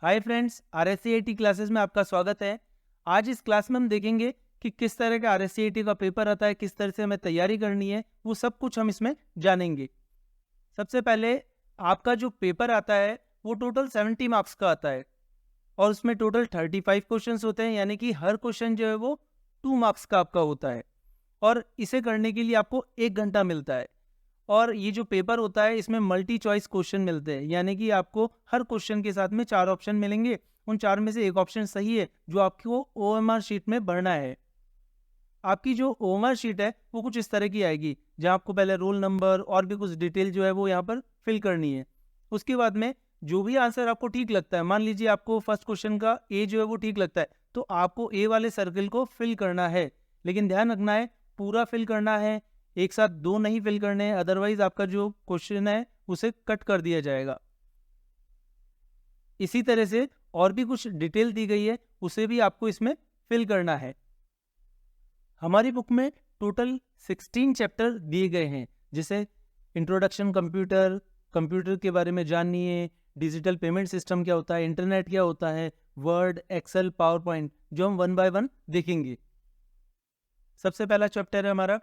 Hi friends, RSCIT classes में आपका स्वागत है। आज इस क्लास में हम देखेंगे कि किस तरह का आरएससीआईटी का पेपर आता है, किस तरह से हमें तैयारी करनी है, वो सब कुछ हम इसमें जानेंगे। सबसे पहले आपका जो पेपर आता है वो टोटल 70 मार्क्स का आता है और उसमें टोटल 35 क्वेश्चंस होते हैं, यानी कि हर क्वेश्चन जो है वो 2 मार्क्स का आपका होता है और इसे करने के लिए आपको 1 घंटा मिलता है। और ये जो पेपर होता है इसमें मल्टी चॉइस क्वेश्चन मिलते हैं, यानी कि आपको हर क्वेश्चन के साथ में 4 ऑप्शन मिलेंगे। उन 4 में से एक ऑप्शन सही है जो आपको ओएमआर शीट में भरना है। आपकी जो ओएमआर शीट है वो कुछ इस तरह की आएगी, जहां आपको पहले रोल नंबर और भी कुछ डिटेल जो है वो यहाँ पर फिल करनी है। उसके बाद में जो भी आंसर आपको ठीक लगता है, मान लीजिए आपको फर्स्ट क्वेश्चन का ए जो है वो ठीक लगता है, तो आपको ए वाले सर्कल को फिल करना है। लेकिन ध्यान रखना है, पूरा फिल करना है, एक साथ 2 नहीं फिल करने हैं, अदरवाइज आपका जो क्वेश्चन है उसे कट कर दिया जाएगा। इसी तरह से और भी कुछ डिटेल दी गई है, उसे भी आपको इसमें फिल करना है। हमारी बुक में टोटल 16 चैप्टर दिए गए हैं, जैसे इंट्रोडक्शन कंप्यूटर, कंप्यूटर के बारे में जानिए, डिजिटल पेमेंट सिस्टम क्या होता है, इंटरनेट क्या होता है, वर्ड, एक्सेल, पावर पॉइंट, जो हम 1 बाय 1 देखेंगे। सबसे पहला चैप्टर है हमारा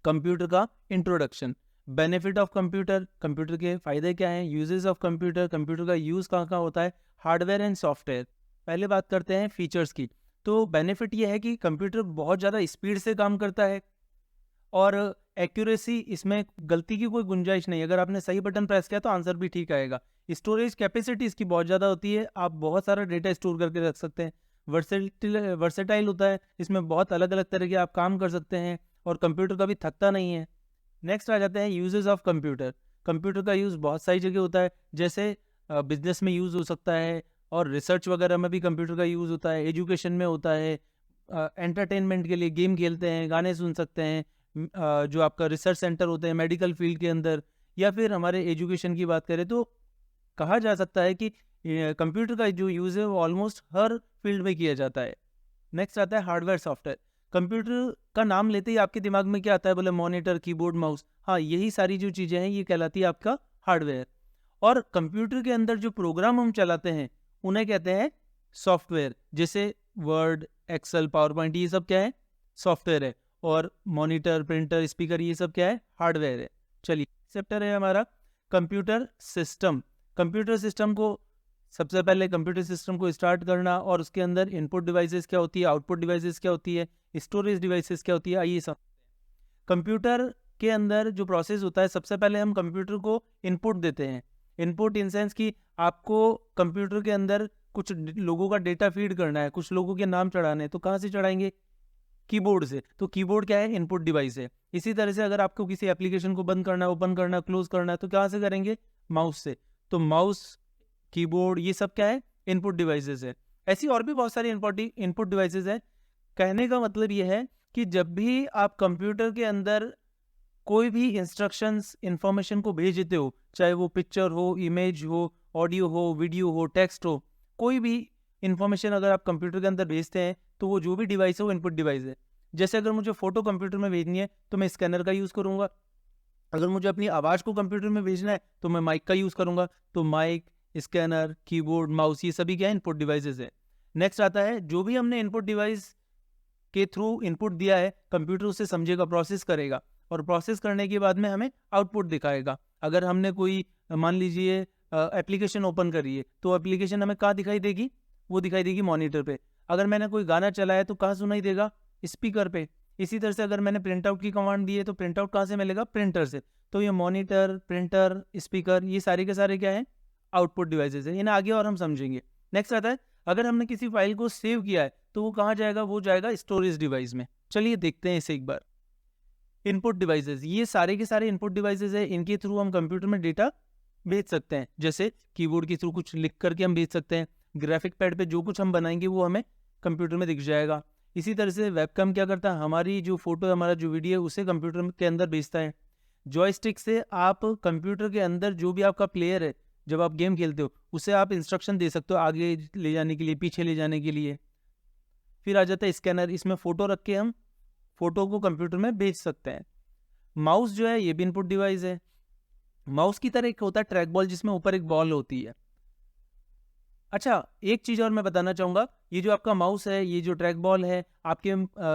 कंप्यूटर का introduction. Benefit of computer, computer के फायदे क्या हैं, यूजेस ऑफ कंप्यूटर, कंप्यूटर का यूज कहाँ कहाँ होता है, हार्डवेयर एंड सॉफ्टवेयर। पहले बात करते हैं फीचर्स की। तो बेनिफिट ये है कि कंप्यूटर बहुत ज़्यादा स्पीड से काम करता है और एक्यूरेसी, इसमें गलती की कोई गुंजाइश नहीं। अगर आपने सही बटन प्रेस किया तो आंसर भी ठीक आएगा। स्टोरेज कैपेसिटी इसकी बहुत ज़्यादा होती है, आप बहुत सारा डेटा स्टोर करके रख सकते हैं। वर्सेटाइल होता है, इसमें बहुत अलग अलग तरह के आप काम कर सकते हैं और कंप्यूटर कभी थकता नहीं है। नेक्स्ट आ जाते हैं यूजेस ऑफ कंप्यूटर। कंप्यूटर का यूज़ बहुत सारी जगह होता है, जैसे बिजनेस में यूज़ हो सकता है और रिसर्च वगैरह में भी कंप्यूटर का यूज़ होता है, एजुकेशन में होता है, एंटरटेनमेंट के लिए गेम खेलते हैं, गाने सुन सकते हैं, जो आपका रिसर्च सेंटर होते हैं मेडिकल फील्ड के अंदर, या फिर हमारे एजुकेशन की बात करें तो कहा जा सकता है कि कंप्यूटर का जो यूज़ है वो ऑलमोस्ट हर फील्ड में किया जाता है। नेक्स्ट आता है हार्डवेयर सॉफ्टवेयर। कंप्यूटर का नाम लेते ही आपके दिमाग में क्या आता है, बोले मॉनिटर, कीबोर्ड, माउस। हाँ, यही सारी जो चीज़ें हैं ये कहलाती है आपका हार्डवेयर। और कंप्यूटर के अंदर जो प्रोग्राम हम चलाते हैं उन्हें कहते हैं सॉफ्टवेयर। जैसे वर्ड, एक्सेल, पावर पॉइंट, ये सब क्या है, सॉफ्टवेयर है। और मॉनिटर, प्रिंटर, स्पीकर, ये सब क्या है, हार्डवेयर है। चलिए, चैप्टर है हमारा कंप्यूटर सिस्टम। कंप्यूटर सिस्टम को सबसे पहले कंप्यूटर सिस्टम को स्टार्ट करना और उसके अंदर इनपुट डिवाइसेस क्या होती है, आउटपुट डिवाइसेस क्या होती है, स्टोरेज डिवाइसेस क्या होती है, आइए सब। कंप्यूटर के अंदर जो प्रोसेस होता है, सबसे पहले हम कंप्यूटर को इनपुट देते हैं। इनपुट इन सेंस कि आपको कंप्यूटर के अंदर कुछ लोगों का डेटा फीड करना है, कुछ लोगों के नाम चढ़ाने हैं, तो कहाँ से चढ़ाएंगे, कीबोर्ड से। तो कीबोर्ड क्या है, इनपुट डिवाइस है। इसी तरह से अगर आपको किसी एप्लीकेशन को बंद करना है, ओपन करना है, क्लोज करना है, तो कहाँ से करेंगे, माउस से। तो माउस, कीबोर्ड, ये सब क्या है, इनपुट डिवाइसेस है। ऐसी और भी बहुत सारी इनपुट डिवाइसेस है। कहने का मतलब ये है कि जब भी आप कंप्यूटर के अंदर कोई भी इंस्ट्रक्शंस, इंफॉर्मेशन को भेजते हो, चाहे वो पिक्चर हो, इमेज हो, ऑडियो हो, वीडियो हो, टेक्स्ट हो, कोई भी इंफॉर्मेशन अगर आप कंप्यूटर के अंदर भेजते हैं तो वो जो भी डिवाइस है वो इनपुट डिवाइस है। जैसे अगर मुझे फोटो कंप्यूटर में भेजनी है तो मैं स्कैनर का यूज़ करूँगा। अगर मुझे अपनी आवाज़ को कंप्यूटर में भेजना है तो मैं माइक का यूज़ करूँगा। तो माइक, स्कैनर, कीबोर्ड, माउस, ये सभी क्या है, इनपुट डिवाइसेस है। नेक्स्ट आता है, जो भी हमने इनपुट डिवाइस के थ्रू इनपुट दिया है, कंप्यूटर उसे समझेगा, प्रोसेस करेगा और प्रोसेस करने के बाद में हमें आउटपुट दिखाएगा। अगर हमने कोई मान लीजिए एप्लीकेशन ओपन करी है तो एप्लीकेशन हमें कहाँ दिखाई देगी, वो दिखाई देगी मॉनिटर पे। अगर मैंने कोई गाना चलाया तो कहाँ सुनाई देगा, स्पीकर पे। इसी तरह से अगर मैंने प्रिंट आउट की कमांड दी है तो प्रिंट आउट कहाँ से मिलेगा, प्रिंटर से। तो ये मॉनिटर, प्रिंटर, स्पीकर, ये सारे के सारे क्या है, आउटपुट डिवाइसेस है। इन्हें आगे और हम समझेंगे। नेक्स्ट आता है, अगर हमने किसी फाइल को सेव किया है तो वो कहाँ जाएगा, वो जाएगा स्टोरेज डिवाइस में। चलिए देखते हैं इसे एक बार। इनपुट डिवाइसेस, ये सारे के सारे इनपुट डिवाइसेस है, इनके थ्रू हम कंप्यूटर में डेटा भेज सकते हैं। जैसे कीबोर्ड के थ्रू कुछ लिख करके हम भेज सकते हैं, ग्राफिक पैड पे जो कुछ हम बनाएंगे वो हमें कंप्यूटर में दिख जाएगा। इसी तरह से वेबकैम क्या करता है, हमारी जो फोटो है, हमारा जो वीडियो है, उसे कंप्यूटर के अंदर भेजता है। जॉयस्टिक से आप कंप्यूटर के अंदर जो भी आपका प्लेयर है, जब आप गेम खेलते हो, उसे आप इंस्ट्रक्शन दे सकते हो आगे ले जाने के लिए, पीछे ले जाने के लिए। फिर आ जाता है स्कैनर, इसमें फोटो रख के हम फोटो को कंप्यूटर में भेज सकते हैं। माउस जो है ये भी इनपुट डिवाइस है। माउस की तरह एक होता है ट्रैक बॉल, जिसमें ऊपर एक बॉल होती है। अच्छा, एक चीज़ और मैं बताना चाहूँगा, ये जो आपका माउस है, ये जो ट्रैक बॉल है, आपके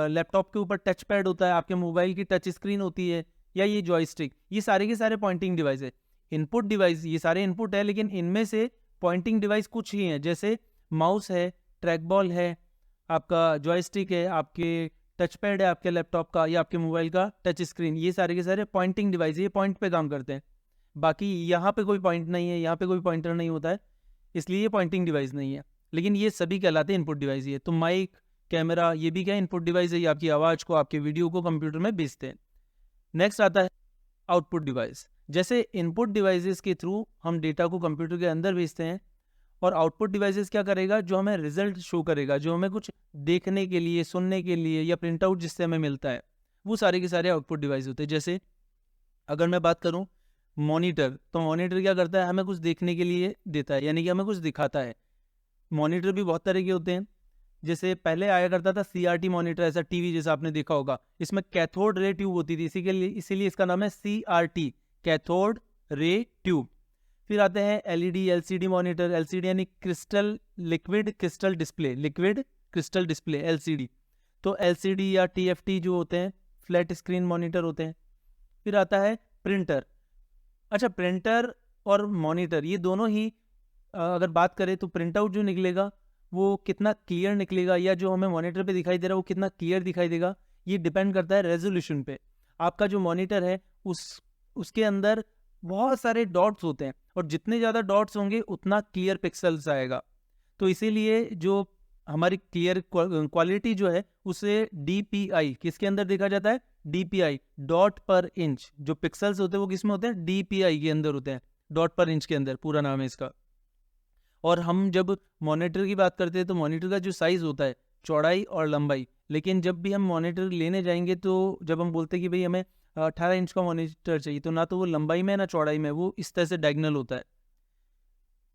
लैपटॉप के ऊपर टच पैड होता है, आपके मोबाइल की टच स्क्रीन होती है, या ये जॉयस्टिक, ये सारे के सारे पॉइंटिंग डिवाइस है। इनपुट डिवाइस, ये सारे इनपुट है, लेकिन इनमें से पॉइंटिंग डिवाइस कुछ ही हैं, जैसे माउस है, ट्रैक बॉल है, आपका जॉयस्टिक है, आपके टच पैड है आपके लैपटॉप का या आपके मोबाइल का टच स्क्रीन, ये सारे के सारे पॉइंटिंग डिवाइस, ये पॉइंट पे काम करते हैं। बाकी यहाँ पे कोई पॉइंट नहीं है, यहाँ पे कोई पॉइंटर नहीं होता है, इसलिए ये पॉइंटिंग डिवाइस नहीं है, लेकिन ये सभी कहलाते हैं इनपुट डिवाइस। ये तो माइक, कैमरा, ये भी क्या इनपुट डिवाइस है, ये आपकी आवाज़ को, आपके वीडियो को कंप्यूटर में भेजते हैं। नेक्स्ट आता है आउटपुट डिवाइस। जैसे इनपुट डिवाइसेस के थ्रू हम डेटा को कंप्यूटर के अंदर भेजते हैं, और आउटपुट डिवाइसेस क्या करेगा, जो हमें रिजल्ट शो करेगा, जो हमें कुछ देखने के लिए, सुनने के लिए, या प्रिंट आउट जिससे हमें मिलता है, वो सारे के सारे आउटपुट डिवाइस होते हैं। जैसे अगर मैं बात करूं मॉनिटर, तो मॉनिटर क्या करता है, हमें कुछ देखने के लिए देता है, यानी कि हमें कुछ दिखाता है। मॉनिटर भी बहुत तरह के होते हैं, जैसे पहले आया करता था CRT मॉनिटर, ऐसा टीवी जैसा आपने देखा होगा, इसमें कैथोड रे ट्यूब होती थी, इसीलिए इसका नाम है CRT, कैथोड रे ट्यूब। फिर आते हैं LED LCD मॉनिटर, LCD यानी crystal liquid crystal display, liquid crystal display LCD। तो LCD या TFT जो होते हैं फ्लैट स्क्रीन मॉनिटर होते हैं। फिर आता है प्रिंटर। अच्छा, प्रिंटर और मॉनिटर ये दोनों ही अगर बात करें तो प्रिंट आउट जो निकलेगा वो कितना क्लियर निकलेगा, या जो हमें मॉनिटर पे दिखाई दे रहा है वो कितना क्लियर दिखाई देगा, ये डिपेंड करता है रेजोल्यूशन पे। आपका जो मॉनिटर है उसके अंदर बहुत सारे डॉट्स होते हैं, और जितने ज़्यादा डॉट्स होंगे उतना क्लियर पिक्सल्स आएगा। तो इसीलिए जो हमारी क्लियर क्वालिटी जो है उसे DPI किसके अंदर देखा जाता है, DPI डॉट पर इंच। जो पिक्सल्स होते हैं वो किस में होते हैं, DPI के अंदर होते हैं, डॉट पर इंच के अंदर, पूरा नाम है इसका। और हम जब मॉनिटर की बात करते हैं तो मॉनिटर का जो साइज़ होता है, चौड़ाई और लंबाई, लेकिन जब भी हम मॉनिटर लेने जाएंगे तो जब हम बोलते हैं कि भाई हमें 18 इंच का मॉनिटर चाहिए, तो ना तो वो लंबाई में ना चौड़ाई में, वो इस तरह से डायगोनल होता है।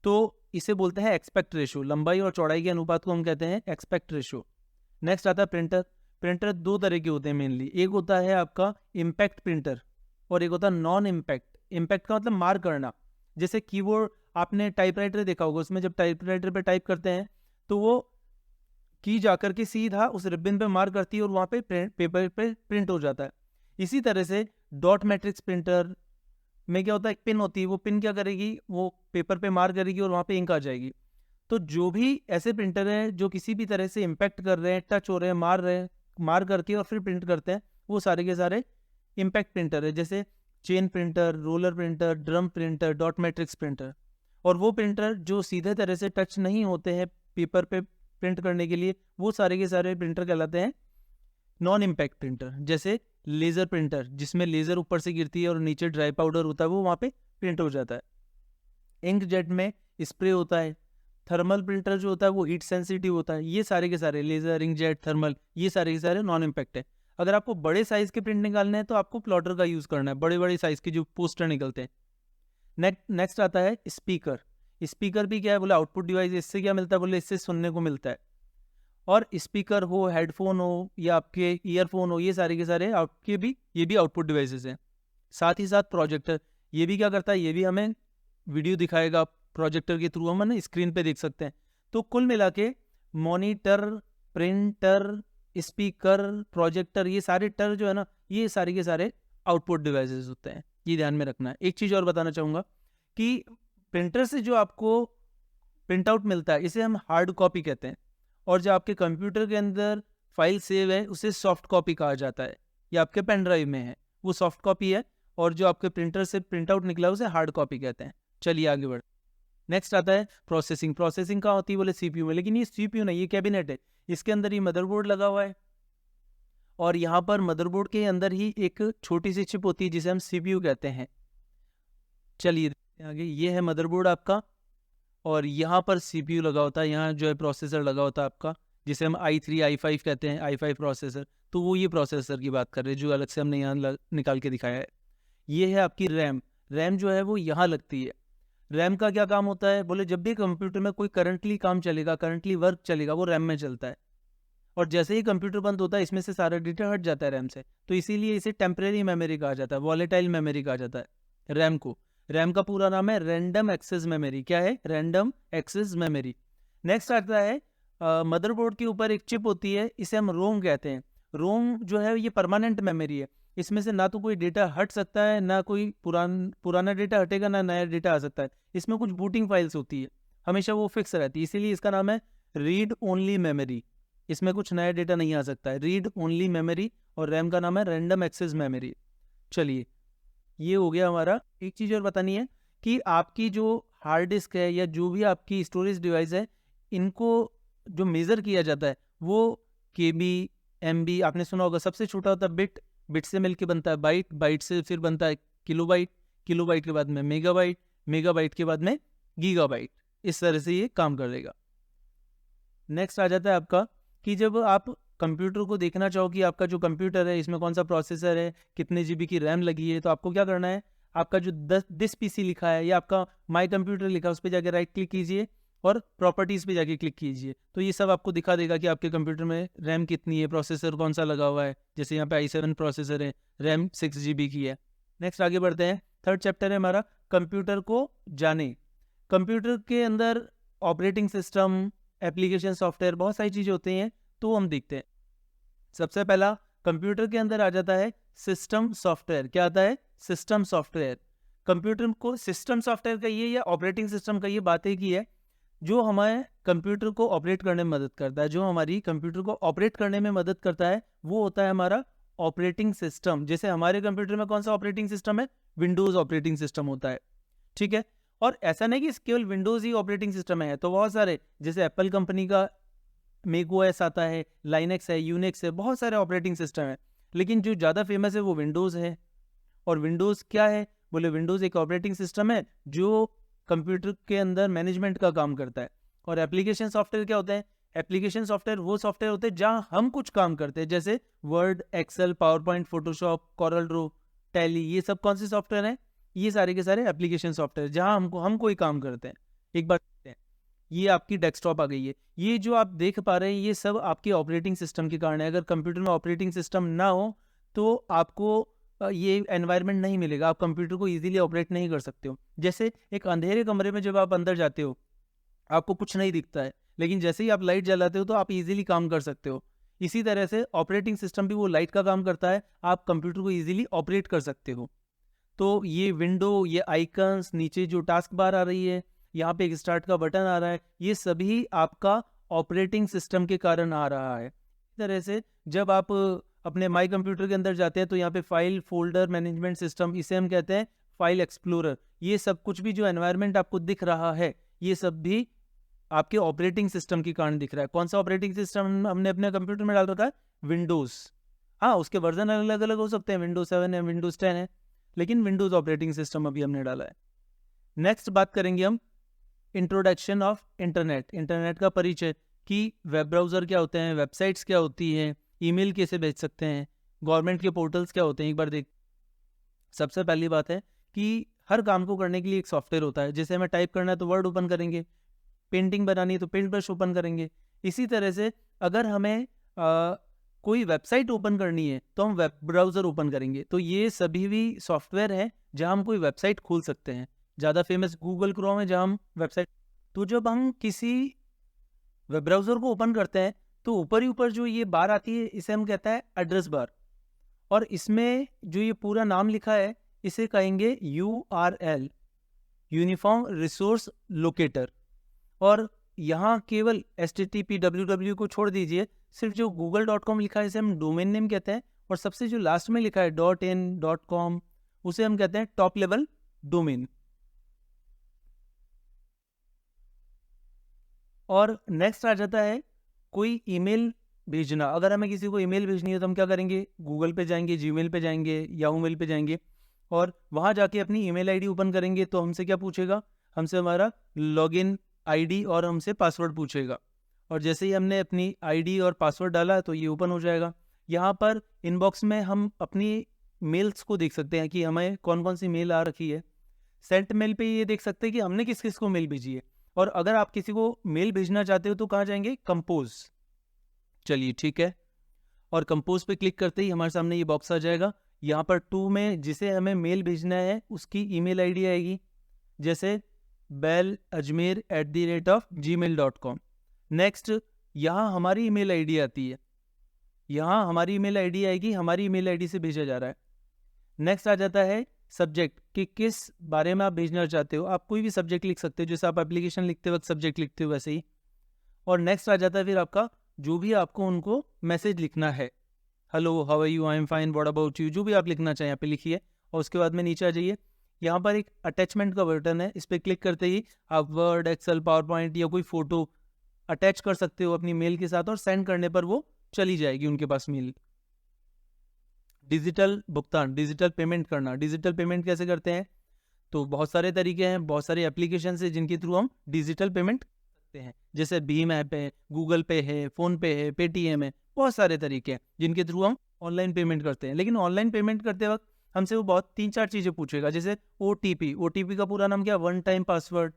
तो इसे बोलते हैं एक्सपेक्ट रेशो, लंबाई और चौड़ाई के अनुपात को हम कहते हैं एक्सपेक्ट रेशो। नेक्स्ट आता है प्रिंटर। प्रिंटर दो तरह के होते हैं मेनली, एक होता है आपका इम्पैक्ट प्रिंटर और एक होता है नॉन इम्पैक्ट। इम्पैक्ट का मतलब मार करना, जैसे कीबोर्ड आपने टाइपराइटर देखा होगा, उसमें जब टाइपराइटर पे टाइप करते हैं तो वो की जाकर के सीधा उस रिबन पे मार करती है और वहाँ पे पेपर पे प्रिंट हो जाता है। इसी तरह से डॉट मैट्रिक्स प्रिंटर में क्या होता है, एक पिन होती है, वो पिन क्या करेगी, वो पेपर पे मार करेगी और वहाँ पे इंक आ जाएगी। तो जो भी ऐसे प्रिंटर हैं जो किसी भी तरह से इम्पैक्ट कर रहे हैं, टच हो रहे हैं, मार करके और फिर प्रिंट करते हैं, वो सारे के सारे इम्पैक्ट प्रिंटर है। जैसे chain printer, roller printer, drum printer, dot matrix printer. और वो प्रिंटर जो सीधे तरह से टच नहीं होते हैं पेपर पे प्रिंट करने के लिए, वो सारे के सारे प्रिंटर कहलाते हैं नॉन इम्पैक्ट प्रिंटर। जैसे लेज़र प्रिंटर, जिसमें लेज़र ऊपर से गिरती है और नीचे ड्राई पाउडर होता है, वो वहाँ पे प्रिंट हो जाता है। इंक जेट में स्प्रे होता है। थर्मल प्रिंटर जो होता है वो हीट सेंसिटिव होता है। ये सारे के सारे लेज़र, इंक जेट, थर्मल, ये सारे के सारे नॉन इम्पैक्ट है। अगर आपको बड़े साइज़ के प्रिंट निकालने हैं तो आपको प्लॉटर का यूज़ करना है, बड़े बड़े साइज़ के जो पोस्टर निकलते हैं। नेक्स्ट आता है स्पीकर। स्पीकर भी क्या है, बोले आउटपुट डिवाइस। इससे क्या मिलता है, बोले इससे सुनने को मिलता है। और स्पीकर हो, हेडफोन हो या आपके ईयरफोन हो, ये सारे के सारे आपके भी ये भी आउटपुट डिवाइसेस हैं। साथ ही साथ प्रोजेक्टर, ये भी क्या करता है, ये भी हमें वीडियो दिखाएगा, प्रोजेक्टर के थ्रू हम ना स्क्रीन पे देख सकते हैं। तो कुल मिला के मॉनिटर, प्रिंटर, स्पीकर, प्रोजेक्टर, ये सारे टर जो है ना, ये सारे के सारे आउटपुट डिवाइसेस होते हैं। ये ध्यान में रखना है। एक चीज़ और बताना चाहूँगा कि प्रिंटर से जो आपको प्रिंट आउट मिलता है इसे हम हार्ड कॉपी कहते हैं, और जो आपके कंप्यूटर के अंदर फाइल सेव है उसे सॉफ्ट कॉपी कहा जाता है। ये आपके पेन ड्राइव में है, वो सॉफ्ट कॉपी है, और जो आपके प्रिंटर से प्रिंट आउट निकला है उसे हार्ड कॉपी कहते हैं। चलिए आगे बढ़। नेक्स्ट आता है प्रोसेसिंग। प्रोसेसिंग कहाँ होती है, बोले CPU में। लेकिन ये CPU नहीं, ये कैबिनेट है। इसके अंदर ही मदरबोर्ड लगा हुआ है, और यहाँ पर मदरबोर्ड के अंदर ही एक छोटी सी चिप होती है जिसे हम CPU कहते हैं। चलिए आगे, ये है मदरबोर्ड आपका, और यहाँ पर CPU लगा होता है, यहाँ जो है प्रोसेसर लगा होता है आपका, जिसे हम i3 i5 कहते हैं, i5 प्रोसेसर। तो वो ये प्रोसेसर की बात कर रहे हैं जो अलग से हमने यहाँ निकाल के दिखाया है। ये है आपकी रैम। रैम जो है वो यहाँ लगती है। रैम का क्या काम होता है, बोले जब भी कंप्यूटर में कोई करंटली काम चलेगा, करंटली वर्क चलेगा, वो रैम में चलता है, और जैसे ही कंप्यूटर बंद होता है इसमें से सारा डेटा हट जाता है रैम से। तो इसीलिए इसे टेम्परेरी मेमोरी कहा जाता है, वॉलेटाइल मेमोरी कहा जाता है रैम को। रैम का पूरा नाम है रैंडम एक्सेस मेमोरी। क्या है, रैंडम एक्सेस मेमोरी। नेक्स्ट आता है मदरबोर्ड के ऊपर एक चिप होती है, इसे हम रोम कहते हैं। रोम जो है ये परमानेंट मेमोरी है, इसमें से ना तो कोई डेटा हट सकता है, ना कोई पुराना डेटा हटेगा, ना नया डेटा आ सकता है। इसमें कुछ बूटिंग फाइल्स होती है, हमेशा वो फिक्स रहती है, इसीलिए इसका नाम है रीड ओनली मेमोरी। इसमें कुछ नया डेटा नहीं आ सकता है, रीड ओनली मेमोरी। और रैम का नाम है रैंडम एक्सेस मेमोरी। चलिए, ये हो गया हमारा। एक चीज़ और बतानी है कि आपकी जो हार्ड डिस्क है या जो भी आपकी स्टोरेज डिवाइस है, इनको जो मेज़र किया जाता है वो केबी, एमबी, आपने सुना होगा। सबसे छोटा होता है बिट, बिट से मिलके बनता है बाइट, बाइट से फिर बनता है किलोबाइट, किलोबाइट के बाद में मेगाबाइट, मेगाबाइट के बाद में गीगाबाइट। इस तरह से ये काम करेगा। नेक्स्ट आ जाता है आपका कि जब आप कंप्यूटर को देखना चाहो कि आपका जो कंप्यूटर है इसमें कौन सा प्रोसेसर है, कितने जीबी की रैम लगी है, तो आपको क्या करना है, आपका जो दिस पीसी लिखा है या आपका माई कंप्यूटर लिखा है उस पर जाके राइट क्लिक कीजिए और प्रॉपर्टीज़ पे जाके क्लिक कीजिए। तो ये सब आपको दिखा देगा कि आपके कंप्यूटर में रैम कितनी है, प्रोसेसर कौन सा लगा हुआ है। जैसे यहाँ पे i7 प्रोसेसर है, रैम 6 GB की है। नेक्स्ट आगे बढ़ते हैं। थर्ड चैप्टर है हमारा कंप्यूटर को जाने। कंप्यूटर के अंदर ऑपरेटिंग सिस्टम, एप्लीकेशन, सॉफ्टवेयर, बहुत सारी चीज़ें होती हैं, तो हम देखते हैं। सबसे पहला कंप्यूटर के अंदर आ जाता है सिस्टम सॉफ्टवेयर। क्या आता है? System software. कंप्यूटर को सिस्टम सॉफ्टवेयर कहिए या ऑपरेटिंग सिस्टम कहिए, बात एक ही है। जो हमारे कंप्यूटर को ऑपरेट करने में मदद करता है, जो हमारी कंप्यूटर को ऑपरेट करने में मदद करता है, वो होता है हमारा ऑपरेटिंग सिस्टम। जैसे हमारे कंप्यूटर में कौन सा ऑपरेटिंग सिस्टम है? विंडोज़ ऑपरेटिंग सिस्टम होता है, ठीक है। और ऐसा नहीं कि केवल विंडोज़ ही ऑपरेटिंग सिस्टम है, तो बहुत सारे, जैसे एप्पल कंपनी का मैकओएस आता है, लाइनेक्स है, यूनिक्स है, बहुत सारे ऑपरेटिंग सिस्टम है। लेकिन जो ज़्यादा फेमस है वो विंडोज़ है। और विंडोज़ क्या है? बोले विंडोज़ एक ऑपरेटिंग सिस्टम है जो कंप्यूटर के अंदर मैनेजमेंट का काम करता है। और एप्लीकेशन सॉफ्टवेयर क्या होते हैं? एप्लीकेशन सॉफ्टवेयर वो सॉफ्टवेयर होते हैं जहाँ हम कुछ काम करते हैं, जैसे Word, Excel, PowerPoint, Photoshop, Corel Draw, Tally, ये सब कौन से सॉफ्टवेयर हैं? ये सारे के सारे एप्लीकेशन सॉफ्टवेयर जहाँ हम कोई काम करते हैं। एक बार देखते हैं, ये आपकी डेस्कटॉप आ गई है। ये जो आप देख पा रहे हैं ये सब आपके ऑपरेटिंग सिस्टम के कारण है। अगर कंप्यूटर में ऑपरेटिंग सिस्टम ना हो तो आपको ये एनवायरनमेंट नहीं मिलेगा, आप कंप्यूटर को इजीली ऑपरेट नहीं कर सकते हो। जैसे एक अंधेरे कमरे में जब आप अंदर जाते हो आपको कुछ नहीं दिखता है, लेकिन जैसे ही आप लाइट जलाते हो तो आप इजीली काम कर सकते हो। इसी तरह से ऑपरेटिंग सिस्टम भी वो लाइट का काम करता है, आप कंप्यूटर को इजीली ऑपरेट कर सकते हो। तो ये विंडो, ये आइकन्स, नीचे जो टास्क बार आ रही है, यहाँ पे एक स्टार्ट का बटन आ रहा है, ये सभी आपका ऑपरेटिंग सिस्टम के कारण आ रहा है। इस तरह से जब आप अपने माई कंप्यूटर के अंदर जाते हैं तो यहाँ पे फाइल फोल्डर मैनेजमेंट सिस्टम, इसे हम कहते हैं फाइल एक्सप्लोरर। ये सब कुछ भी जो एनवायरनमेंट आपको दिख रहा है ये सब भी आपके ऑपरेटिंग सिस्टम के कारण दिख रहा है। कौन सा ऑपरेटिंग सिस्टम हमने अपने कंप्यूटर में डाल रखा है? विंडोज़। हाँ, उसके वर्जन अलग अलग हो सकते हैं, विंडोज 7 है, विंडोज 10 है, लेकिन विंडोज़ ऑपरेटिंग सिस्टम अभी हमने डाला है। नेक्स्ट बात करेंगे हम इंट्रोडक्शन ऑफ इंटरनेट। इंटरनेट का परिचय, कि वेब ब्राउज़र क्या होते हैं, वेबसाइट्स क्या होती हैं, ईमेल कैसे भेज सकते हैं, गवर्नमेंट के पोर्टल्स क्या होते हैं। एक बार देख, सबसे पहली बात है कि हर काम को करने के लिए एक सॉफ्टवेयर होता है। जैसे हमें टाइप करना है तो वर्ड ओपन करेंगे, पेंटिंग बनानी है तो पेंट ब्रश ओपन करेंगे। इसी तरह से अगर हमें कोई वेबसाइट ओपन करनी है तो हम वेब ब्राउज़र ओपन करेंगे। तो ये सभी भी सॉफ्टवेयर है जहाँ हम कोई वेबसाइट खोल सकते हैं। ज़्यादा फेमस गूगल क्रोम है जहाँ हम वेबसाइट, तो जब हम किसी वेब ब्राउज़र को ओपन करते हैं तो ऊपर ही ऊपर जो ये बार आती है इसे हम कहता है एड्रेस बार। और इसमें जो ये पूरा नाम लिखा है इसे कहेंगे URL, यूनिफॉर्म रिसोर्स लोकेटर। और यहाँ केवल HTTP www को छोड़ दीजिए, सिर्फ जो google.com लिखा है इसे हम डोमेन नेम कहते हैं। और सबसे जो लास्ट में लिखा है .in .com उसे हम कहते हैं टॉप लेवल डोमेन। और नेक्स्ट आ जाता है कोई ईमेल भेजना। अगर हमें किसी को ईमेल भेजनी है तो हम क्या करेंगे? गूगल पे जाएंगे, जीमेल पे जाएंगे, याहू मेल पे जाएंगे और वहाँ जाके अपनी ईमेल आईडी ओपन करेंगे। तो हमसे क्या पूछेगा? हमसे हमारा लॉगिन आईडी और हमसे पासवर्ड पूछेगा। और जैसे ही हमने अपनी आईडी और पासवर्ड डाला तो ये ओपन हो जाएगा। यहाँ पर इनबॉक्स में हम अपनी मेल्स को देख सकते हैं कि हमें कौन कौन सी मेल आ रखी है। सेंट मेल पे ये देख सकते हैं कि हमने किस किस को मेल भेजी है। और अगर आप किसी को मेल भेजना चाहते हो तो कहाँ जाएंगे? कंपोज। चलिए ठीक है, और कंपोज पे क्लिक करते ही हमारे सामने ये बॉक्स आ जाएगा। यहाँ पर 2 में जिसे हमें मेल भेजना है उसकी ईमेल आईडी आएगी, जैसे belajmer@gmail.com। नेक्स्ट यहाँ हमारी ईमेल आईडी आती है, यहाँ हमारी ईमेल आईडी आएगी, हमारी ईमेल आईडी से भेजा जा रहा है। नेक्स्ट आ जाता है सब्जेक्ट, कि किस बारे में आप भेजना चाहते हो। आप कोई भी सब्जेक्ट लिख सकते हो, जैसे आप एप्लीकेशन लिखते वक्त सब्जेक्ट लिखते हो वैसे ही। और नेक्स्ट आ जाता है फिर आपका जो भी आपको उनको मैसेज लिखना है, hello, how are you, I am fine, what about you, जो भी आप लिखना चाहें यहाँ पे लिखिए। और उसके बाद में नीचे आ जाइए, यहाँ पर एक अटैचमेंट का बटन है, इस पर क्लिक करते ही आप वर्ड, एक्सेल, पावर पॉइंट या कोई फोटो अटैच कर सकते हो अपनी मेल के साथ, और सेंड करने पर वो चली जाएगी उनके पास मेल। डिजिटल भुगतान, डिजिटल पेमेंट करना। डिजिटल पेमेंट कैसे करते हैं? तो बहुत सारे तरीके हैं, बहुत सारे एप्लीकेशन है जिनके थ्रू हम डिजिटल पेमेंट करते हैं, जैसे भीम ऐप है, गूगल पे है, फोन पे है, पेटीएम है, बहुत सारे तरीके हैं जिनके थ्रू हम ऑनलाइन पेमेंट करते हैं। लेकिन ऑनलाइन पेमेंट करते वक्त हमसे वो बहुत 3-4 चीज़ें पूछेगा, जैसे OTP, OTP का पूरा नाम क्या, वन टाइम पासवर्ड।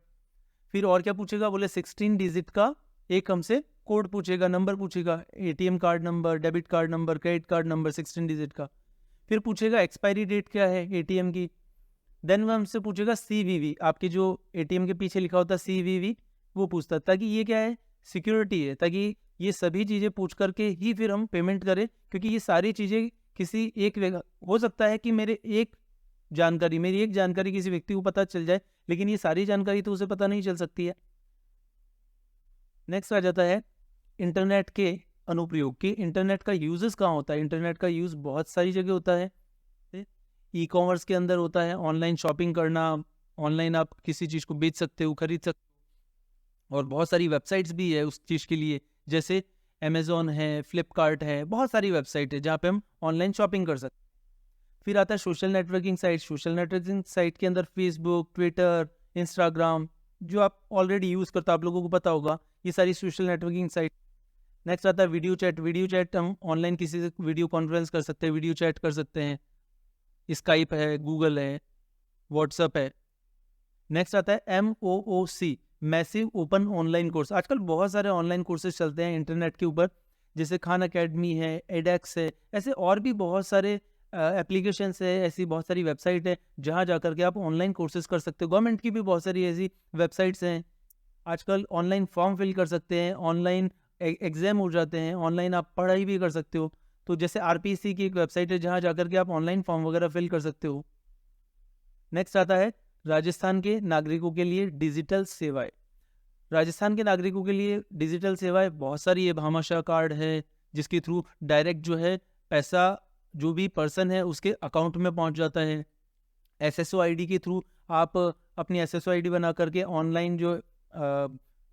फिर और क्या पूछेगा, बोले 16 डिजिट का एक हमसे कोड पूछेगा, नंबर पूछेगा, ATM card number, debit card number, credit card number 16 digit का। फिर पूछेगा एक्सपायरी डेट क्या है ATM की। देन वो हमसे पूछेगा CVV, आपके जो ATM के पीछे लिखा होता है CVV, वो पूछता है, ताकि ये क्या है, सिक्योरिटी है, ताकि ये सभी चीज़ें पूछ करके ही फिर हम पेमेंट करें, क्योंकि ये सारी चीज़ें किसी एक हो सकता है कि मेरी एक जानकारी किसी व्यक्ति को पता चल जाए, लेकिन ये सारी जानकारी तो उसे पता नहीं चल सकती है। नेक्स्ट आ जाता है इंटरनेट के अनुप्रयोग, की इंटरनेट का यूजेस कहाँ होता है। इंटरनेट का यूज़ बहुत सारी जगह होता है, ई-कॉमर्स के अंदर होता है, ऑनलाइन शॉपिंग करना, ऑनलाइन आप किसी चीज़ को बेच सकते हो, खरीद सकते हो, और बहुत सारी वेबसाइट्स भी है उस चीज़ के लिए, जैसे अमेज़ॉन है, फ्लिपकार्ट है, बहुत सारी वेबसाइट है जहाँ पे हम ऑनलाइन शॉपिंग कर सकते हैं। फिर आता है social networking site. Social networking site के अंदर फेसबुक, ट्विटर, इंस्टाग्राम, जो आप ऑलरेडी यूज़ करते हो, आप लोगों को पता होगा, ये सारी सोशल नेटवर्किंग साइट। नेक्स्ट आता है वीडियो चैट। वीडियो चैट हम ऑनलाइन किसी से वीडियो कॉन्फ्रेंस कर सकते हैं, वीडियो चैट कर सकते हैं, स्काइप है, गूगल है, व्हाट्सअप है। नेक्स्ट आता है MOOC, massive open online course. आजकल बहुत सारे ऑनलाइन कोर्सेज चलते हैं इंटरनेट के ऊपर, जैसे खान अकेडमी है, एडेक्स है, ऐसे और भी बहुत सारे एप्लीकेशंस है, ऐसी बहुत सारी वेबसाइट है जहाँ जा करके आप ऑनलाइन कोर्सेज कर सकते हो। गवर्नमेंट की भी बहुत सारी ऐसी वेबसाइट्स हैं। आजकल ऑनलाइन फॉर्म फिल कर सकते हैं, ऑनलाइन एग्जाम हो जाते हैं, ऑनलाइन आप पढ़ाई भी कर सकते हो। तो जैसे RPC की एक वेबसाइट है जहाँ जाकर के आप ऑनलाइन फॉर्म वगैरह फिल कर सकते हो। नेक्स्ट आता है राजस्थान के नागरिकों के लिए डिजिटल सेवाएं। राजस्थान के नागरिकों के लिए डिजिटल सेवाएं बहुत सारी है। भामाशाह कार्ड है, जिसके थ्रू डायरेक्ट जो है पैसा जो भी पर्सन है उसके अकाउंट में पहुंच जाता है। SSO ID के थ्रू आप अपनी SSO ID बना करके ऑनलाइन जो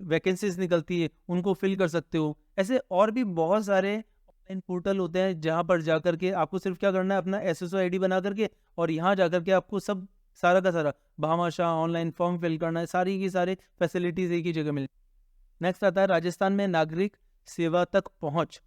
वैकेंसीज निकलती है उनको फिल कर सकते हो। ऐसे और भी बहुत सारे ऑनलाइन पोर्टल होते हैं जहां पर जा करके आपको सिर्फ क्या करना है, अपना SSO ID बना करके, और यहाँ जा करके आपको सब सारा का सारा भामाशाह ऑनलाइन फॉर्म फिल करना है, सारी की सारी फैसिलिटीज एक ही जगह मिल। नेक्स्ट आता है राजस्थान में नागरिक सेवा तक पहुंच।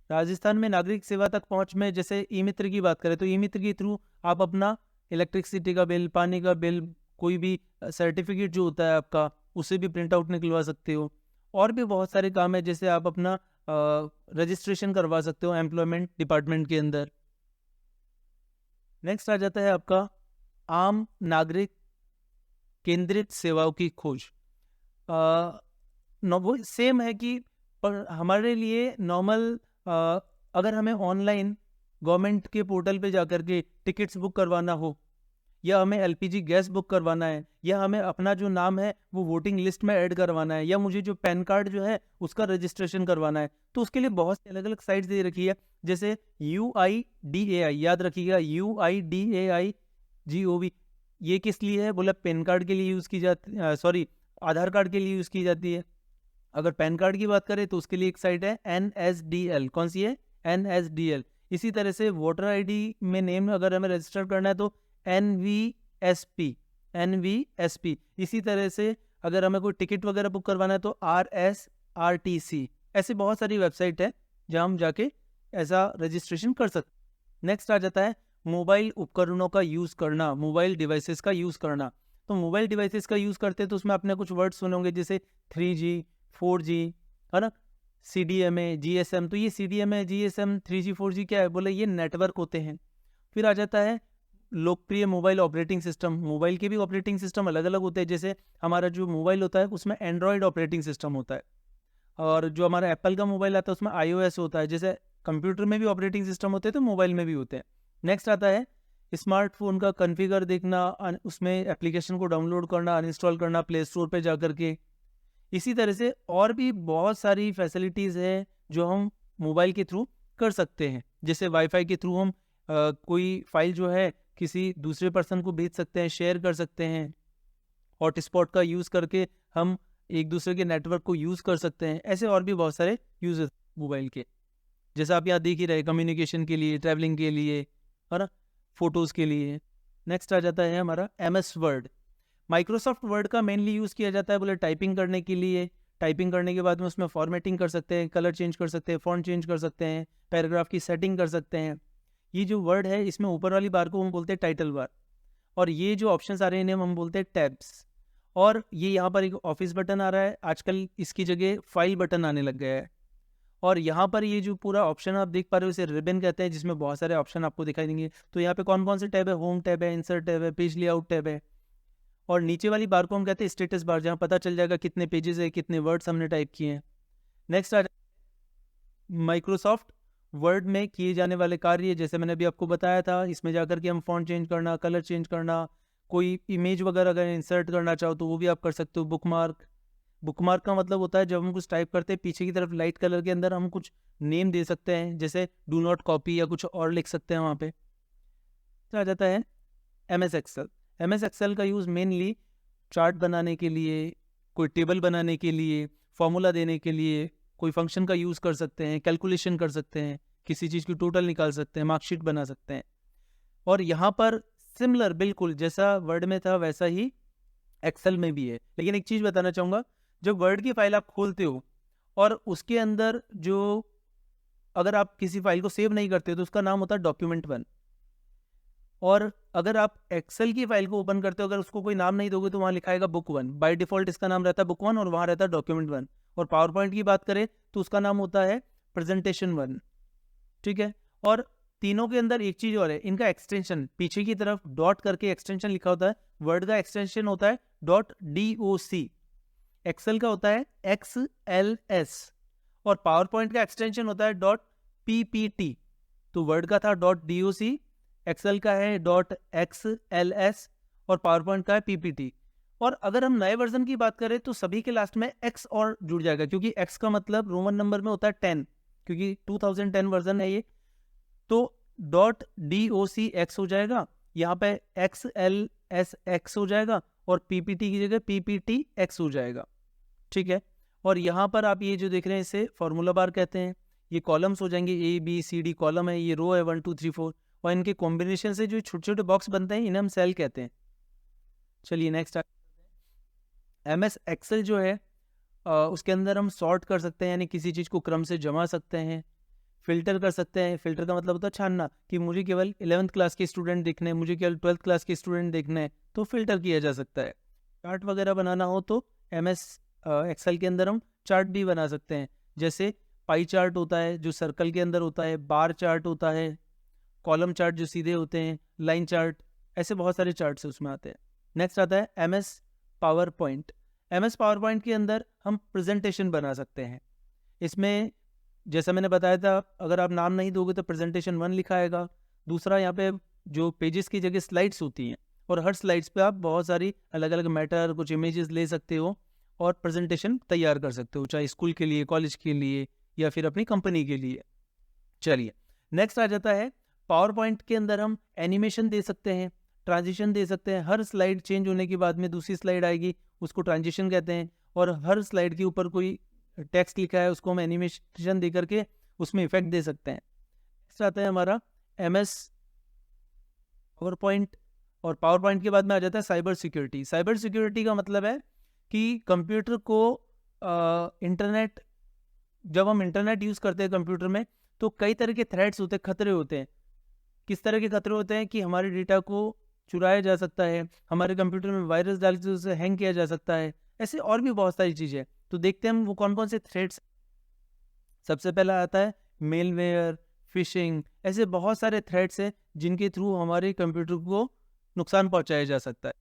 राजस्थान में नागरिक सेवा तक पहुंच में जैसे ई-मित्र की बात करें तो ई-मित्र के थ्रू आप अपना इलेक्ट्रिसिटी का बिल, पानी का बिल, कोई भी सर्टिफिकेट जो होता है आपका, उसे भी प्रिंट आउट निकलवा सकते हो। और भी बहुत सारे काम है, जैसे आप अपना रजिस्ट्रेशन करवा सकते हो एम्प्लॉयमेंट डिपार्टमेंट के अंदर। नेक्स्ट आ जाता है आपका आम नागरिक केंद्रित सेवाओं की खोज। वो सेम है कि पर हमारे लिए नॉर्मल, अगर हमें ऑनलाइन गवर्नमेंट के पोर्टल पे जाकर के टिकट्स बुक करवाना हो, या हमें LPG गैस बुक करवाना है, या हमें अपना जो नाम है वो वोटिंग लिस्ट में ऐड करवाना है, या मुझे जो पैन कार्ड जो है उसका रजिस्ट्रेशन करवाना है, तो उसके लिए बहुत सी अलग अलग साइट्स दे रखी है। जैसे UIDAI, याद रखिएगा, UIDAI GOV। ये किस लिए है, बोला पैन कार्ड के लिए यूज़ की जाती, सॉरी, आधार कार्ड के लिए यूज़ की जाती है। अगर पैन कार्ड की बात करें तो उसके लिए एक साइट है NSDL। कौन सी है? NSDL। इसी तरह से वोटर ID में नेम अगर हमें रजिस्टर करना है तो NVSP। इसी तरह से अगर हमें कोई टिकट वगैरह बुक करवाना है तो RSRTC। ऐसी बहुत सारी वेबसाइट है जहाँ हम जाके ऐसा रजिस्ट्रेशन कर सकते। नेक्स्ट आ जाता है मोबाइल उपकरणों का यूज़ करना, मोबाइल डिवाइसेस का यूज़ करना। तो मोबाइल डिवाइसेस का यूज़ करते हैं तो उसमें आपने कुछ वर्ड सुने होंगे, जैसे 3G, 4G, है ना, CDMA, GSM। तो ये CDMA, GSM, 3G, 4G क्या है, बोले ये नेटवर्क होते हैं। फिर आ जाता है लोकप्रिय मोबाइल ऑपरेटिंग सिस्टम। मोबाइल के भी ऑपरेटिंग सिस्टम अलग अलग होते हैं, जैसे हमारा जो मोबाइल होता है उसमें एंड्रॉयड ऑपरेटिंग सिस्टम होता है। और जो हमारा एप्पल का मोबाइल आता है उसमें iOS होता है, जैसे कंप्यूटर में भी ऑपरेटिंग सिस्टम होते हैं तो मोबाइल में भी होते हैं। नेक्स्ट आता है स्मार्टफोन का कॉन्फ़िगर देखना, उसमें एप्लीकेशन को डाउनलोड करना, अनइंस्टॉल करना प्ले स्टोर पे जा कर के। इसी तरह से और भी बहुत सारी फैसिलिटीज़ हैं जो हम मोबाइल के थ्रू कर सकते हैं। जैसे वाईफाई के थ्रू हम कोई फाइल जो है किसी दूसरे पर्सन को भेज सकते हैं, शेयर कर सकते हैं। हॉटस्पॉट का यूज़ करके हम एक दूसरे के नेटवर्क को यूज़ कर सकते हैं। ऐसे और भी बहुत सारे यूजेस मोबाइल के, जैसा आप यहाँ देख ही रहे, कम्युनिकेशन के लिए, ट्रैवलिंग के लिए, है ना, फोटोज़ के लिए। नेक्स्ट आ जाता है हमारा MS वर्ड। माइक्रोसॉफ्ट वर्ड का मेनली यूज़ किया जाता है बोले टाइपिंग करने के लिए। टाइपिंग करने के बाद में उसमें फॉर्मेटिंग कर सकते हैं, कलर चेंज कर सकते हैं, फॉन्ट चेंज कर सकते हैं, पैराग्राफ की सेटिंग कर सकते हैं। ये जो वर्ड है इसमें ऊपर वाली बार को हम बोलते हैं टाइटल बार, और ये जो ऑप्शंस आ रहे हैं इन्हें हम बोलते हैं टैब्स। और ये यहाँ पर एक ऑफिस बटन आ रहा है, आजकल इसकी जगह फाइल बटन आने लग गया है। और यहाँ पर ये जो पूरा ऑप्शन आप देख पा रहे हो इसे रिबन कहते हैं, जिसमें बहुत सारे ऑप्शन आपको दिखाई देंगे। तो यहाँ पे कौन कौन से टैब है, होम टैब है, इंसर्ट टैब है, पेज लेआउट टैब है। और नीचे वाली बार को हम कहते हैं स्टेटस बार, जहाँ पता चल जाएगा कितने पेजेस है, कितने वर्ड्स हमने टाइप किए हैं। नेक्स्ट आ माइक्रोसॉफ्ट वर्ड में किए जाने वाले कार्य, जैसे मैंने अभी आपको बताया था, इसमें जाकर के हम फॉन्ट चेंज करना, कलर चेंज करना, कोई इमेज वगैरह अगर इंसर्ट करना चाहो तो वो भी आप कर सकते हो। बुकमार्क, बुकमार्क का मतलब होता है जब हम कुछ टाइप करते हैं पीछे की तरफ लाइट कलर के अंदर हम कुछ नेम दे सकते हैं, जैसे डू नॉट कॉपी या कुछ और लिख सकते हैं वहाँ पे। तो आ जाता है MS एक्सेल। MS एक्सेल का यूज़ मेनली चार्ट बनाने के लिए, कोई टेबल बनाने के लिए, फॉर्मूला देने के लिए, कोई फंक्शन का यूज़ कर सकते हैं, कैलकुलेशन कर सकते हैं, किसी चीज़ की टोटल निकाल सकते हैं, मार्कशीट बना सकते हैं। और यहाँ पर सिमिलर बिल्कुल जैसा वर्ड में था वैसा ही एक्सेल में भी है। लेकिन एक चीज़ बताना चाहूँगा, जब वर्ड की फाइल आप खोलते हो और उसके अंदर जो, अगर आप किसी फाइल को सेव नहीं करते तो उसका नाम होता है डॉक्यूमेंट 1। और अगर आप एक्सेल की फाइल को ओपन करते हो, अगर उसको कोई नाम नहीं दोगे तो वहाँ लिखाएगा बुक 1। बाय डिफॉल्ट इसका नाम रहता है बुक 1 और वहाँ रहता है डॉक्यूमेंट 1। और पावर पॉइंट की बात करें तो उसका नाम होता है प्रेजेंटेशन 1। ठीक है। और तीनों के अंदर एक चीज़ और है, इनका एक्सटेंशन पीछे की तरफ डॉट करके एक्सटेंशन लिखा होता है। वर्ड का एक्सटेंशन होता है .doc, एक्सेल का होता है XLS, और पावर पॉइंट का एक्सटेंशन होता है .ppt। तो वर्ड का था .doc, एक्सेल का है .xls और पावर पॉइंट का है PPT। और अगर हम नए वर्जन की बात करें तो सभी के लास्ट में X और जुड़ जाएगा, क्योंकि X का मतलब रोमन नंबर में होता है 10, क्योंकि 2010 वर्जन है ये। तो .docx हो जाएगा, यहाँ पे XLSX हो जाएगा, और PPT की जगह PPTX हो जाएगा। ठीक है। और यहाँ पर आप ये जो देख रहे हैं इसे फॉर्मूला बार कहते हैं। ये कॉलम्स हो जाएंगे, ABCD कॉलम है, ये रो है 1 2 3 4, और इनके कॉम्बिनेशन से जो छोटे छोटे बॉक्स बनते हैं इन्हें हम सेल कहते हैं। चलिए नेक्स्ट MS एक्सेल जो है उसके अंदर हम सॉर्ट कर सकते हैं, यानी किसी चीज़ को क्रम से जमा सकते हैं, फिल्टर कर सकते हैं। फिल्टर का मतलब होता है छानना, कि मुझे केवल 11th क्लास के स्टूडेंट देखने हैं, मुझे केवल 12th क्लास के स्टूडेंट देखने हैं, तो फिल्टर किया जा सकता है। चार्ट वगैरह बनाना हो तो MS एक्सेल के अंदर हम चार्ट भी बना सकते हैं, जैसे पाई चार्ट होता है जो सर्कल के अंदर होता है, बार चार्ट होता है, कॉलम चार्ट जो सीधे होते हैं, लाइन चार्ट, ऐसे बहुत सारे चार्ट्स उसमें आते हैं। नेक्स्ट आता है MS power point. MS power point के अंदर हम प्रेजेंटेशन बना सकते हैं। इसमें जैसा मैंने बताया था, अगर आप नाम नहीं दोगे तो प्रेजेंटेशन 1 लिखा आएगा। दूसरा, यहाँ पे जो पेजेस की जगह स्लाइड्स होती हैं, और हर स्लाइड्स पे आप बहुत सारी अलग अलग मैटर, कुछ इमेजेस ले सकते हो और प्रेजेंटेशन तैयार कर सकते हो, चाहे स्कूल के लिए, कॉलेज के लिए, या फिर अपनी कंपनी के लिए। चलिए नेक्स्ट आ जाता है पावर पॉइंट के अंदर हम एनिमेशन दे सकते हैं, ट्रांजिशन दे सकते हैं। हर स्लाइड चेंज होने के बाद में दूसरी स्लाइड आएगी, उसको ट्रांजिशन कहते हैं। और हर स्लाइड के ऊपर कोई टेक्स्ट लिखा है उसको हम एनिमेशन दे करके उसमें इफेक्ट दे सकते हैं। नेक्स्ट आता है हमारा MS पावर पॉइंट, और पावर पॉइंट के बाद में आ जाता है साइबर सिक्योरिटी। साइबर सिक्योरिटी का मतलब है कि कंप्यूटर को इंटरनेट, जब हम इंटरनेट यूज़ करते हैं कंप्यूटर में तो कई तरह के थ्रेट्स होते हैं, खतरे होते हैं। किस तरह के खतरे होते हैं कि हमारे डेटा को चुराया जा सकता है, हमारे कंप्यूटर में वायरस डाल के उसे हैंग किया जा सकता है, ऐसे और भी बहुत सारी चीज़ें। तो देखते हैं हम वो कौन कौन से थ्रेट्स। सबसे पहला आता है मेलवेयर, फिशिंग, ऐसे बहुत सारे थ्रेट्स हैं जिनके थ्रू हमारे कंप्यूटर को नुकसान पहुंचाया जा सकता है।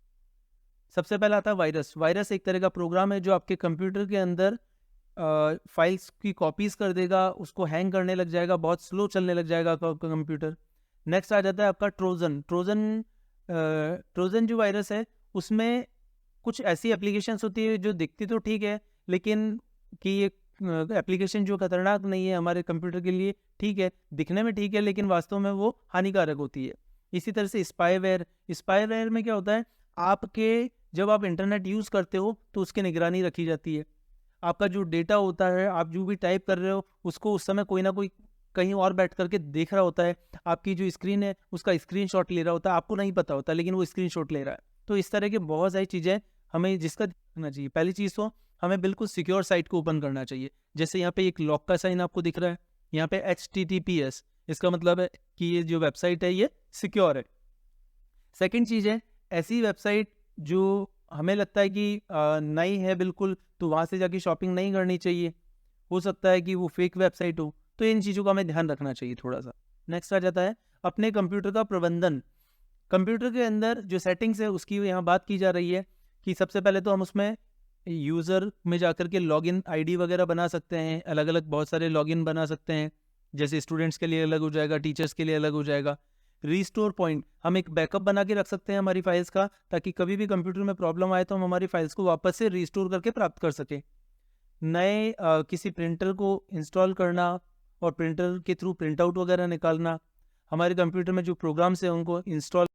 सबसे पहला आता है वायरस। वायरस एक तरह का प्रोग्राम है जो आपके कंप्यूटर के अंदर फाइल्स की कॉपीज़ कर देगा, उसको हैंग करने लग जाएगा, बहुत स्लो चलने लग जाएगा आपका कंप्यूटर। नेक्स्ट आ जाता है आपका ट्रोजन जो वायरस है, उसमें कुछ ऐसी एप्लीकेशंस होती है जो दिखती तो ठीक है, लेकिन कि ये एप्लीकेशन जो खतरनाक नहीं है हमारे कंप्यूटर के लिए, ठीक है, दिखने में ठीक है, लेकिन वास्तव में वो हानिकारक होती है। इसी तरह से स्पाईवेयर में क्या होता है, आपके जब आप इंटरनेट यूज़ करते हो तो उसकी निगरानी रखी जाती है। आपका जो डेटा होता है, आप जो भी टाइप कर रहे हो, उसको उस समय कोई ना कोई कहीं और बैठ करके देख रहा होता है। आपकी जो स्क्रीन है उसका स्क्रीनशॉट ले रहा होता है, आपको नहीं पता होता, लेकिन वो स्क्रीनशॉट ले रहा है। तो इस तरह की बहुत सारी चीज़ें हमें जिसका ध्यान रखना चाहिए। पहली चीज़ तो हमें बिल्कुल सिक्योर साइट को ओपन करना चाहिए। जैसे यहाँ पे एक लॉक का साइन आपको दिख रहा है, यहाँ पे HTTPS, इसका मतलब है कि ये जो वेबसाइट है ये सिक्योर है। सेकंड चीज़ है, ऐसी वेबसाइट जो हमें लगता है कि नई है बिल्कुल, तो वहाँ से जाके शॉपिंग नहीं करनी चाहिए। हो सकता है कि वो फेक वेबसाइट हो, तो इन चीज़ों का हमें ध्यान रखना चाहिए थोड़ा सा। नेक्स्ट आ जाता है अपने कंप्यूटर का प्रबंधन। कंप्यूटर के अंदर जो सेटिंग्स है उसकी यहाँ बात की जा रही है कि सबसे पहले तो हम उसमें यूज़र में जाकर के लॉगिन आईडी वगैरह बना सकते हैं, अलग अलग बहुत सारे लॉगिन बना सकते हैं। जैसे स्टूडेंट्स के लिए अलग हो जाएगा, टीचर्स के लिए अलग हो जाएगा। रीस्टोर पॉइंट, हम एक बैकअप बना के रख सकते हैं हमारी फाइल्स का, ताकि कभी भी कंप्यूटर में प्रॉब्लम आए तो हम हमारी फाइल्स को वापस से रीस्टोर करके प्राप्त कर सकें। नए किसी प्रिंटर को इंस्टॉल करना और प्रिंटर के थ्रू प्रिंट आउट वगैरह निकालना, हमारे कंप्यूटर में जो प्रोग्राम्स हैं उनको इंस्टॉल